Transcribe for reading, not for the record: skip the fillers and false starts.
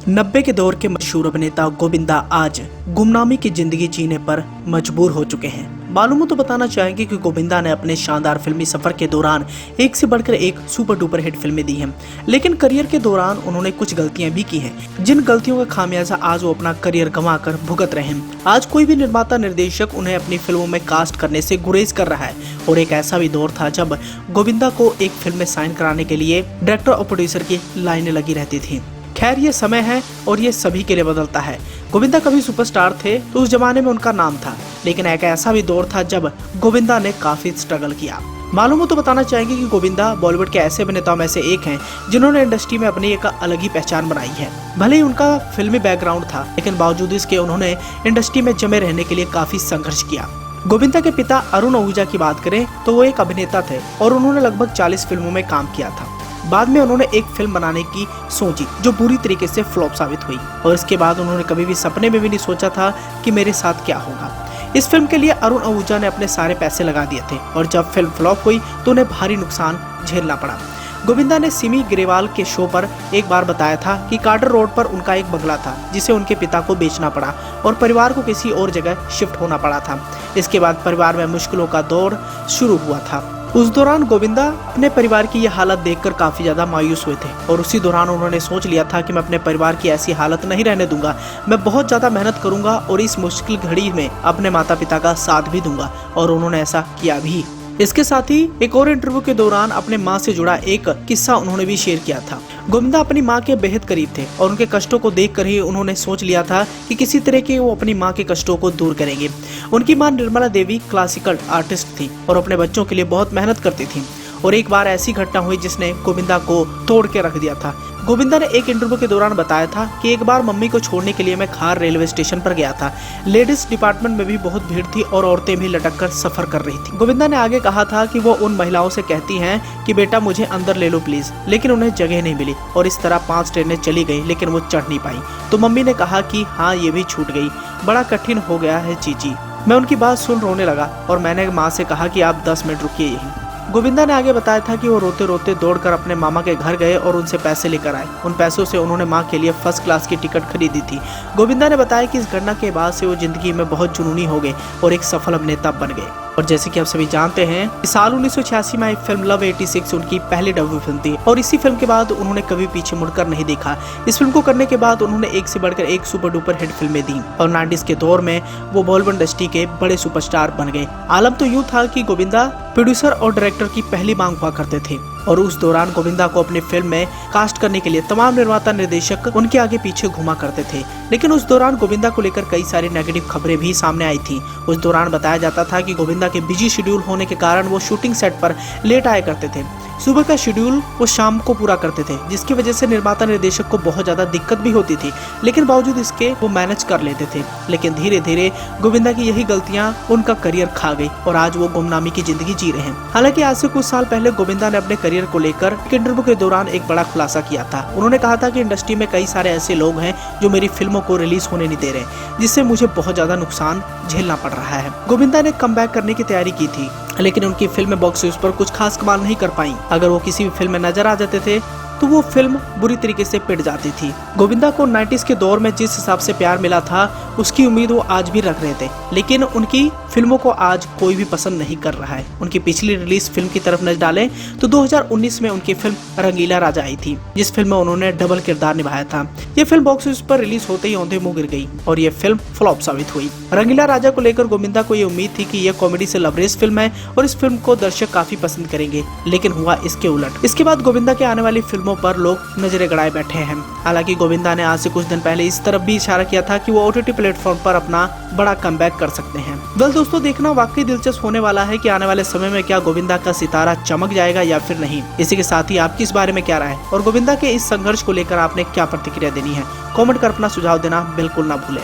90 के दौर के मशहूर अभिनेता गोविंदा आज गुमनामी की जिंदगी जीने पर मजबूर हो चुके हैं। मालूम हो तो बताना चाहेंगे कि गोविंदा ने अपने शानदार फिल्मी सफर के दौरान एक से बढ़कर एक सुपर डुपर हिट फिल्में दी हैं, लेकिन करियर के दौरान उन्होंने कुछ गलतियां भी की हैं, जिन गलतियों का खामियाजा आज वो अपना करियर गंवाकर भुगत रहे हैं। आज कोई भी निर्माता निर्देशक उन्हें अपनी फिल्मों में कास्ट करने से गुरेज कर रहा है, और एक ऐसा भी दौर था जब गोविंदा को एक फिल्म में साइन कराने के लिए डायरेक्टर और प्रोड्यूसर की लाइनें लगी रहती थी। खैर, ये समय है और ये सभी के लिए बदलता है। गोविंदा कभी सुपरस्टार थे तो उस जमाने में उनका नाम था, लेकिन एक ऐसा भी दौर था जब गोविंदा ने काफी स्ट्रगल किया। मालूम हो तो बताना चाहेंगे कि गोविंदा बॉलीवुड के ऐसे अभिनेताओं में से एक हैं जिन्होंने इंडस्ट्री में अपनी एक अलग ही पहचान बनाई है। भले ही उनका फिल्मी बैकग्राउंड था, लेकिन बावजूद इसके उन्होंने इंडस्ट्री में जमे रहने के लिए काफी संघर्ष किया। गोविंदा के पिता अरुण आहूजा की बात करें तो वो एक अभिनेता थे और उन्होंने लगभग 40 फिल्मों में काम किया था। बाद में उन्होंने एक फिल्म बनाने की सोची जो बुरी तरीके से फ्लॉप साबित हुई, और इसके बाद उन्होंने कभी भी सपने में भी नहीं सोचा था कि मेरे साथ क्या होगा। इस फिल्म के लिए अरुण आहूजा ने अपने सारे पैसे लगा दिए थे, और जब फिल्म फ्लॉप हुई तो उन्हें भारी नुकसान झेलना पड़ा। गोविंदा ने सिमी ग्रेवाल के शो पर एक बार बताया था कि कार्टर रोड पर उनका एक बंगला था जिसे उनके पिता को बेचना पड़ा और परिवार को किसी और जगह शिफ्ट होना पड़ा था। इसके बाद परिवार में मुश्किलों का दौर शुरू हुआ था। उस दौरान गोविंदा अपने परिवार की यह हालत देखकर काफी ज्यादा मायूस हुए थे, और उसी दौरान उन्होंने सोच लिया था कि मैं अपने परिवार की ऐसी हालत नहीं रहने दूंगा। मैं बहुत ज्यादा मेहनत करूंगा और इस मुश्किल घड़ी में अपने माता पिता का साथ भी दूंगा, और उन्होंने ऐसा किया भी। इसके साथ ही एक और इंटरव्यू के दौरान अपने माँ से जुड़ा एक किस्सा उन्होंने भी शेयर किया था। गोविंदा अपनी माँ के बेहद करीब थे और उनके कष्टों को देखकर ही उन्होंने सोच लिया था कि किसी तरह के वो अपनी माँ के कष्टों को दूर करेंगे। उनकी माँ निर्मला देवी क्लासिकल आर्टिस्ट थी और अपने बच्चों के लिए बहुत मेहनत करती थी, और एक बार ऐसी घटना हुई जिसने गोविंदा को तोड़ के रख दिया था। गोविंदा ने एक इंटरव्यू के दौरान बताया था कि एक बार मम्मी को छोड़ने के लिए मैं खार रेलवे स्टेशन पर गया था। लेडीज डिपार्टमेंट में भी बहुत भीड़ थी और औरतें भी लटक कर सफर कर रही थी। गोविंदा ने आगे कहा था कि वो उन महिलाओं से कहती हैं कि बेटा मुझे अंदर ले लो प्लीज, लेकिन उन्हें जगह नहीं मिली और इस तरह 5 ट्रेनें चली गई, लेकिन वो चढ़ नहीं पाई। तो मम्मी ने कहा कि हाँ, ये भी छूट गई, बड़ा कठिन हो गया है चीची। मैं उनकी बात सुन रोने लगा और मैंने माँ से कहा कि आप 10 मिनट रुकिए यहीं। गोविंदा ने आगे बताया था कि वो रोते रोते दौड़कर अपने मामा के घर गए और उनसे पैसे लेकर आए। उन पैसों से उन्होंने मां के लिए फर्स्ट क्लास की टिकट खरीदी थी। गोविंदा ने बताया कि इस घटना के बाद से वो जिंदगी में बहुत जुनूनी हो गए और एक सफल अभिनेता बन गए। और जैसे कि आप सभी जानते हैं, इस साल 1986 में एक फिल्म लव 86 उनकी पहली डेब्यू फिल्म थी, और इसी फिल्म के बाद उन्होंने कभी पीछे मुड़कर नहीं देखा। इस फिल्म को करने के बाद उन्होंने एक से बढ़कर एक सुपर डुपर हिट फिल्में दी, और 90s के दौर में वो बॉलीवुड इंडस्ट्री के बड़े सुपरस्टार बन गए। आलम तो यूँ था कि गोविंदा प्रोड्यूसर और डायरेक्टर की पहली मांग हुआ करते थे, और उस दौरान गोविंदा को अपनी फिल्म में कास्ट करने के लिए तमाम निर्माता निर्देशक उनके आगे पीछे घुमा करते थे। लेकिन उस दौरान गोविंदा को लेकर कई सारी नेगेटिव खबरें भी सामने आई थी। उस दौरान बताया जाता था कि गोविंदा के बिजी शेड्यूल होने के कारण वो शूटिंग सेट पर लेट आया करते थे। सुबह का शेड्यूल वो शाम को पूरा करते थे, जिसकी वजह से निर्माता निर्देशक को बहुत ज्यादा दिक्कत भी होती थी, लेकिन बावजूद इसके वो मैनेज कर लेते थे। लेकिन धीरे धीरे गोविंदा की यही गलतियां उनका करियर खा गई, और आज वो गुमनामी की जिंदगी जी रहे हैं। हालांकि आज से कुछ साल पहले गोविंदा ने अपने करियर को लेकर एक इंटरव्यू के दौरान एक बड़ा खुलासा किया था। उन्होंने कहा था कि इंडस्ट्री में कई सारे ऐसे लोग हैं जो मेरी फिल्मों को रिलीज होने नहीं दे रहे, जिससे मुझे बहुत ज्यादा नुकसान झेलना पड़ रहा है। गोविंदा ने कमबैक करने की तैयारी की थी, लेकिन उनकी फिल्में बॉक्स ऑफिस पर कुछ खास कमाल नहीं कर पाई। अगर वो किसी भी फिल्म में नजर आ जाते थे तो वो फिल्म बुरी तरीके से पिट जाती थी। गोविंदा को 90s के दौर में जिस हिसाब से प्यार मिला था, उसकी उम्मीद वो आज भी रख रहे थे, लेकिन उनकी फिल्मों को आज कोई भी पसंद नहीं कर रहा है। उनकी पिछली रिलीज फिल्म की तरफ नजर डालें तो 2019 में उनकी फिल्म रंगीला राजा आई थी, जिस फिल्म में उन्होंने डबल किरदार निभाया था। ये फिल्म बॉक्स ऑफिस पर रिलीज होते ही औंधे मुंह गिर गई और ये फिल्म फ्लॉप साबित हुई। रंगीला राजा को लेकर गोविंदा को ये उम्मीद थी कि यह कॉमेडी से लवरेज फिल्म है और इस फिल्म को दर्शक काफी पसंद करेंगे, लेकिन हुआ इसके उलट। इसके बाद गोविंदा के आने वाली फिल्मों पर लोग नजरें गड़ाए बैठे हैं। हालांकि गोविंदा ने आज से कुछ दिन पहले इस तरफ भी इशारा किया था कि वो OTT प्लेटफॉर्म पर अपना बड़ा कमबैक कर सकते हैं। वेल दोस्तों, देखना वाकई दिलचस्प होने वाला है कि आने वाले समय में क्या गोविंदा का सितारा चमक जाएगा या फिर नहीं। इसी के साथ ही आपकी इस बारे में क्या राय है और गोविंदा के इस संघर्ष को लेकर आपने क्या प्रतिक्रिया देनी है, कमेंट कर अपना सुझाव देना बिल्कुल ना भूलें।